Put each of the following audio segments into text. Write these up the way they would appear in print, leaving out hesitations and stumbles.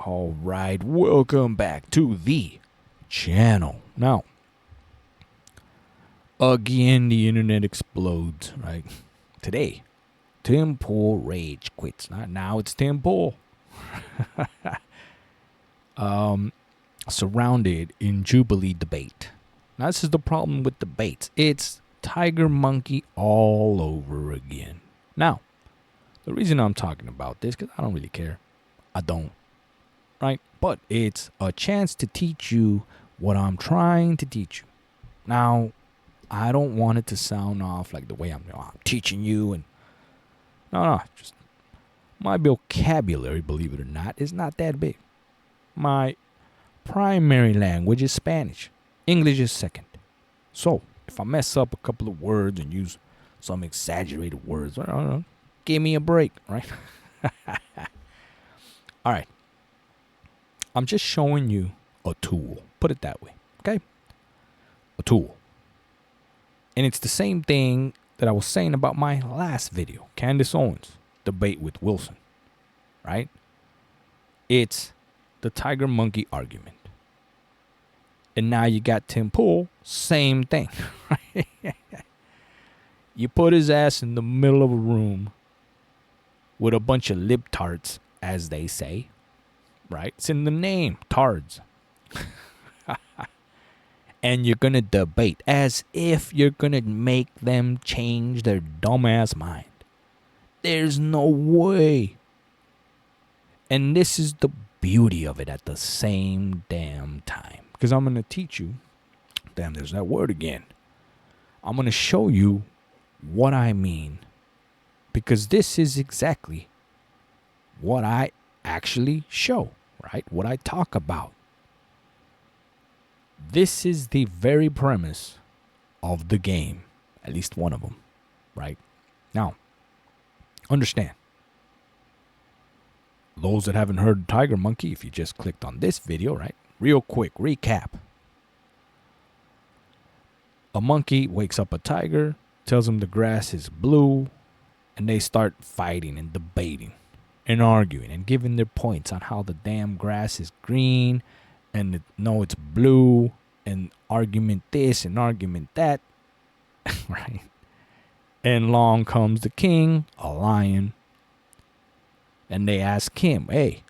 All right, welcome back to the channel. Now, again, the internet explodes, right? Today, Tim Pool rage quits. Not now, it's Tim Pool. Surrounded in Jubilee debate. Now, this is the problem with debates. It's Tiger Monkey all over again. Now, the reason I'm talking about this, because I don't really care. I don't. Right? But it's a chance to teach you what I'm trying to teach you. Now, I don't want it to sound off like the way I'm teaching you. And no, just my vocabulary, believe it or not, is not that big. My primary language is Spanish. English is second. So, if I mess up a couple of words and use some exaggerated words, I don't know, give me a break, right? All right. I'm just showing you a tool. Put it that way, okay? A tool. And it's the same thing that I was saying about my last video, Candace Owens, debate with Wilson, right? It's the Tiger Monkey argument. And now you got Tim Pool, same thing, right? You put his ass in the middle of a room with a bunch of libtards, as they say, right? It's in the name, tards. And you're going to debate as if you're going to make them change their dumbass mind. There's no way. And this is the beauty of it at the same damn time. Because I'm going to teach you, damn, there's that word again. I'm going to show you what I mean. Because this is exactly what I actually show, right? What I talk about. This is the very premise of the game. At least one of them, right? Now, understand. Those that haven't heard Tiger Monkey, if you just clicked on this video, right? Real quick recap. A monkey wakes up a tiger, tells him the grass is blue, and they start fighting and debating and arguing and giving their points on how the damn grass is green and no, it's blue, and argument this and argument that, right? And along comes the king, a lion, and they ask him, hey,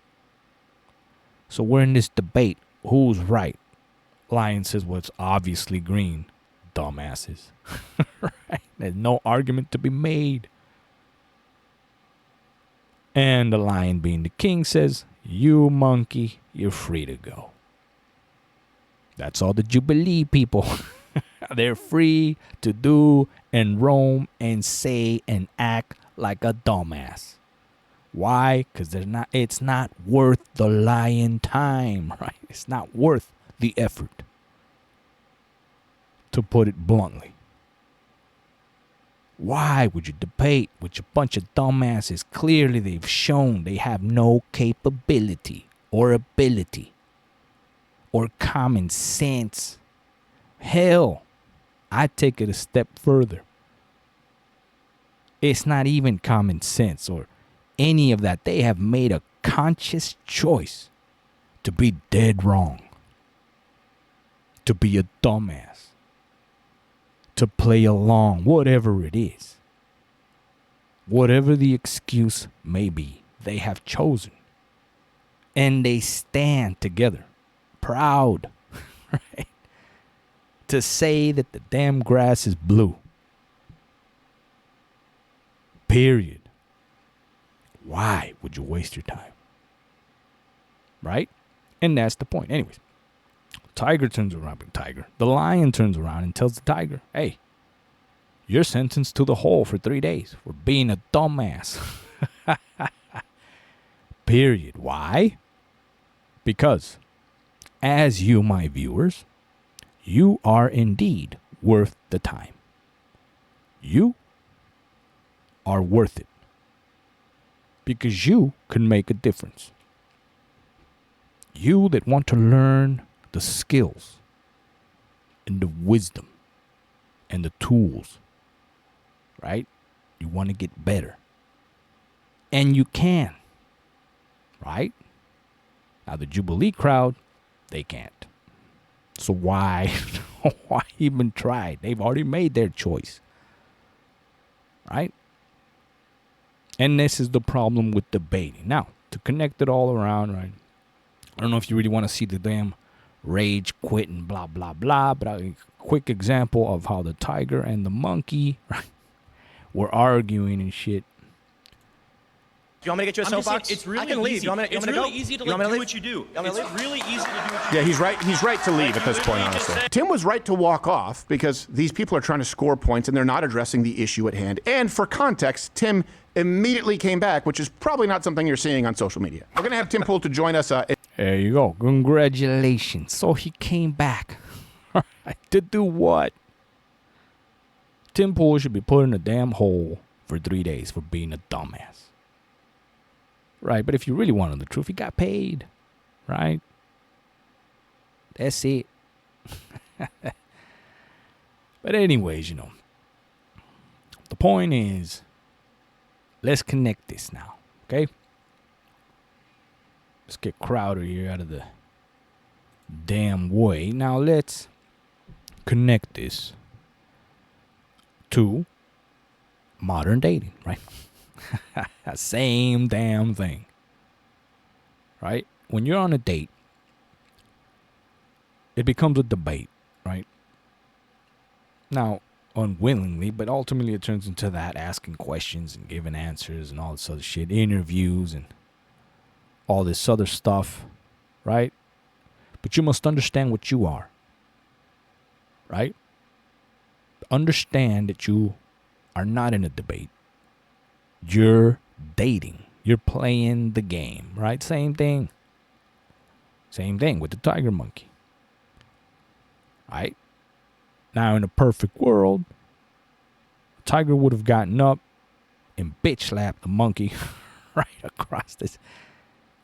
so we're in this debate, who's right? Lion says, well, it's obviously green, dumbasses. Right? There's no argument to be made. And the lion, being the king, says, you monkey, you're free to go. That's all the Jubilee people. They're free to do and roam and say and act like a dumbass. Why? Because it's not worth the lion time, right? It's not worth the effort, to put it bluntly. Why would you debate with a bunch of dumbasses? Clearly they've shown they have no capability or ability or common sense. Hell, I take it a step further. It's not even common sense or any of that. They have made a conscious choice to be dead wrong, to be a dumbass, to play along, whatever it is. Whatever the excuse may be, they have chosen. And they stand together, proud, right? To say that the damn grass is blue. Period. Why would you waste your time? Right? And that's the point. Anyways, the lion turns around and tells the tiger, hey, you're sentenced to the hole for 3 days for being a dumbass. Period. Why? Because, as you, my viewers, you are indeed worth the time. You are worth it. Because you can make a difference. You that want to learn the skills and the wisdom and the tools, right? You want to get better. And you can, right? Now, the Jubilee crowd, they can't. So why, why even try? They've already made their choice. Right? And this is the problem with debating. Now, to connect it all around, right? I don't know if you really want to see the damn rage quit and blah, blah, blah, but a quick example of how the tiger and the monkey, right, were arguing and shit. You want me to get you a soapbox? It's really I can leave. easy. You want me to, It's really easy to do what you do. It's really easy to do what you do. Yeah, he's right. He's right to leave at this point, honestly. Tim was right to walk off because these people are trying to score points and they're not addressing the issue at hand. And for context, Tim immediately came back, which is probably not something you're seeing on social media. We're going to have Tim Pool to join us. There you go. Congratulations. So he came back. To do what? Tim Pool should be put in a damn hole for 3 days for being a dumbass. Right, but if you really wanted the truth, he got paid. Right? That's it. But anyways, you know, the point is, let's connect this now, okay? Let's get Crowder here out of the damn way. Now let's connect this to modern dating, right? Same damn thing. Right? When you're on a date, it becomes a debate, right? Now, unwillingly, but ultimately it turns into that, asking questions and giving answers and all this other shit, interviews and all this other stuff, right? But you must understand what you are, right? Understand that you are not in a debate. You're dating. You're playing the game, right? Same thing. Same thing with the tiger monkey. Right? Now, in a perfect world, the tiger would have gotten up and bitch slapped the monkey right across this.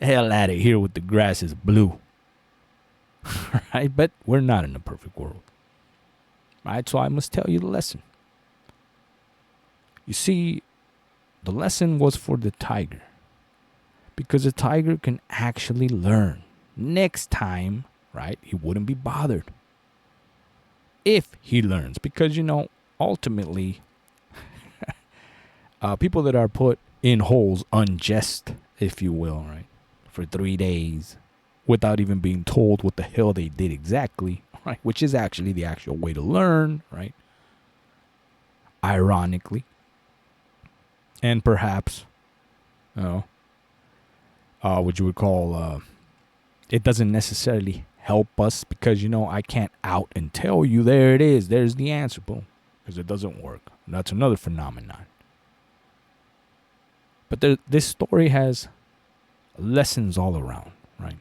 Hell out of here with the grass is blue. Right? But we're not in a perfect world. Right? So I must tell you the lesson. You see, the lesson was for the tiger. Because the tiger can actually learn. Next time, right, he wouldn't be bothered. If he learns. Because, you know, ultimately, people that are put in holes unjust, if you will, right, for 3 days without even being told what the hell they did exactly, right, which is actually the actual way to learn, right, ironically. And perhaps, you know, what you would call, it doesn't necessarily help us because, you know, I can't out and tell you, there it is, there's the answer, boom, because it doesn't work. And that's another phenomenon. But this story has lessons all around, right?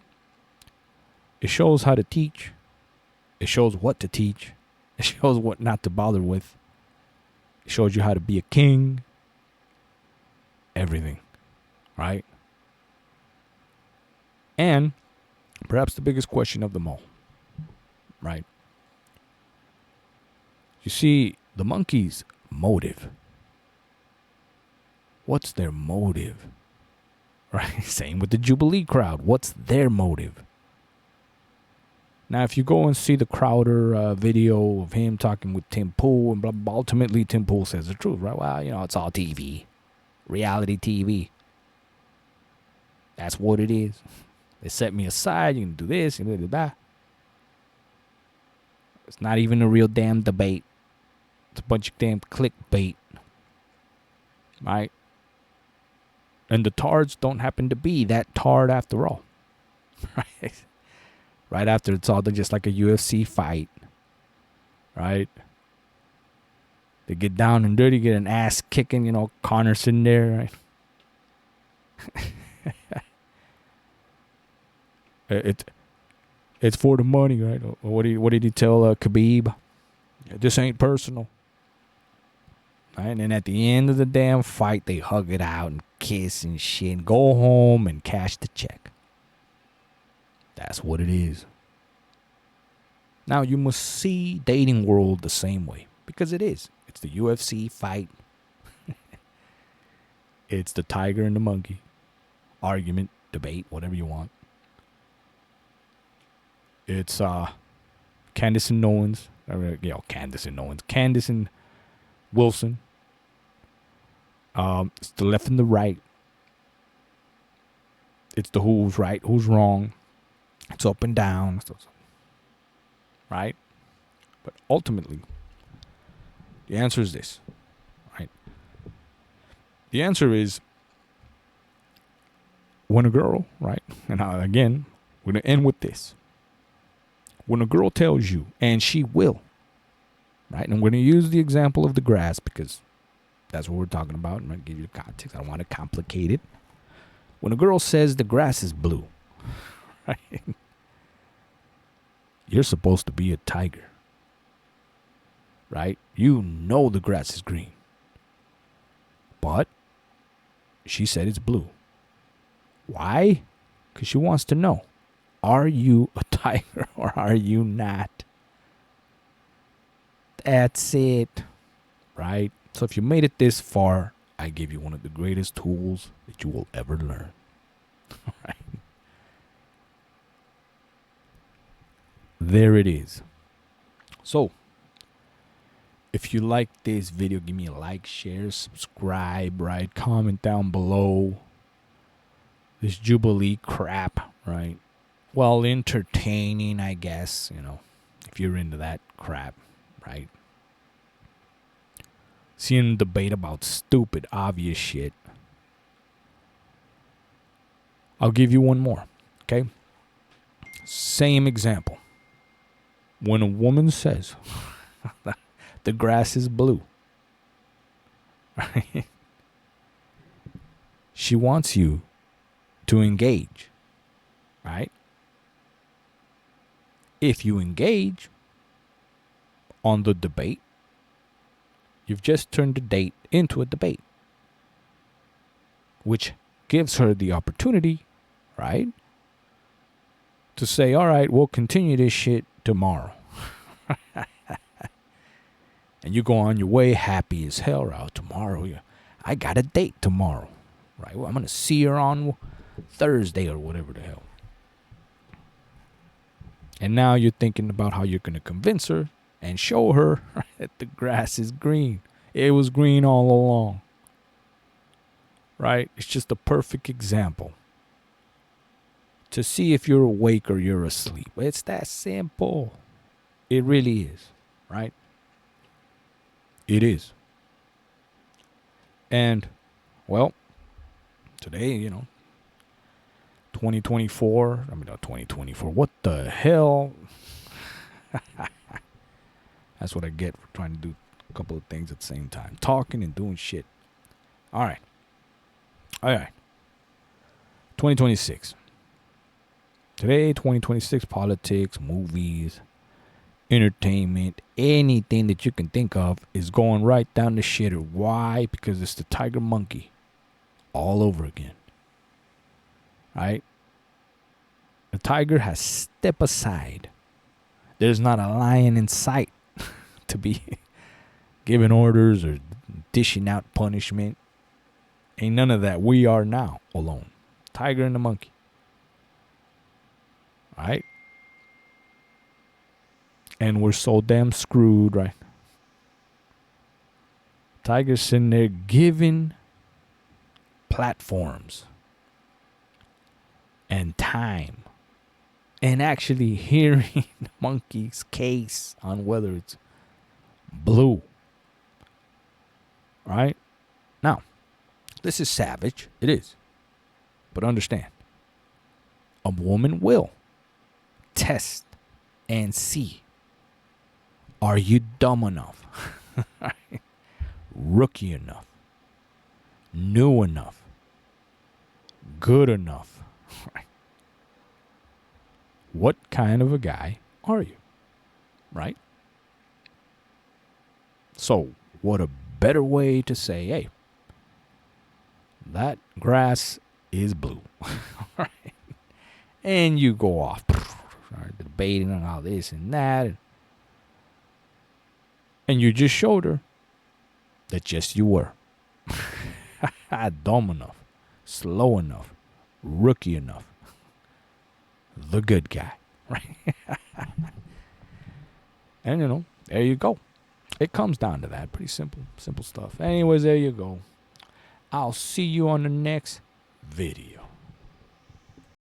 It shows how to teach. It shows what to teach. It shows what not to bother with. It shows you how to be a king. Everything, right? And perhaps the biggest question of them all, right? You see, the monkey's motive. What's their motive? Right? Same with the Jubilee crowd. What's their motive? Now, if you go and see the Crowder video of him talking with Tim Pool, and blah, blah, ultimately Tim Pool says the truth, right? Well, you know, it's all TV. Reality TV. That's what it is. They set me aside. You can do this and blah, blah, blah. It's not even a real damn debate. It's a bunch of damn clickbait. Right? And the tards don't happen to be that tard after all. Right? Right after it's all just like a UFC fight. Right? They get down and dirty, get an ass kicking, you know, Conor sitting there, right? It's for the money, right? What did he tell Khabib? This ain't personal. Right? And then at the end of the damn fight, they hug it out and kiss and shit and go home and cash the check. That's what it is. Now, you must see dating world the same way. Because it is. It's the UFC fight. It's the tiger and the monkey. Argument, debate, whatever you want. It's Candace and Owens. Candace and Wilson. It's the left and the right. It's the who's right, who's wrong. It's up and down. Right? But ultimately, the answer is this. Right? The answer is when a girl, right? And again, we're going to end with this. When a girl tells you, and she will, right? And I'm going to use the example of the grass because that's what we're talking about. I'm going to give you the context. I don't want to complicate it. When a girl says the grass is blue, right? You're supposed to be a tiger, right? You know the grass is green. But she said it's blue. Why? Because she wants to know, are you a tiger or are you not? That's it, right? So if you made it this far, I give you one of the greatest tools that you will ever learn. Right? There it is. So, if you like this video, give me a like, share, subscribe, right? Comment down below. This Jubilee crap, right? Well, entertaining, I guess, if you're into that crap, right? Seeing debate about stupid, obvious shit. I'll give you one more, okay? Same example. When a woman says the grass is blue, right? She wants you to engage, right? If you engage on the debate, you've just turned the date into a debate, which gives her the opportunity, right, to say, all right, we'll continue this shit tomorrow. And you go on your way happy as hell. Right? Tomorrow, I got a date tomorrow, right? Well, I'm going to see her on Thursday or whatever the hell. And now you're thinking about how you're going to convince her and show her that the grass is green. It was green all along. Right? It's just a perfect example to see if you're awake or you're asleep. It's that simple. It really is. Right? It is. And, well, today, 2024. 2024. What the hell? That's what I get for trying to do a couple of things at the same time. Talking and doing shit. All right. 2026. Today, 2026, politics, movies, entertainment, anything that you can think of is going right down the shitter. Why? Because it's the tiger monkey all over again. Right? The tiger has stepped aside. There's not a lion in sight to be giving orders or dishing out punishment. Ain't none of that. We are now alone. Tiger and the monkey. Right? And we're so damn screwed, right? Tiger's sitting there giving platforms and time and actually hearing the monkey's case on whether it's blue. Right? Now, this is savage. It is. But understand, a woman will test and see. Are you dumb enough? Rookie enough? New enough? Good enough? What kind of a guy are you? Right? So, what a better way to say, hey, that grass is blue. Right? And you go off debating on all this and that. And you just showed her that yes, you were. Dumb enough, slow enough, rookie enough, the good guy. right? And, you know, there you go. It comes down to that. Pretty simple stuff. Anyways, there you go. I'll see you on the next video.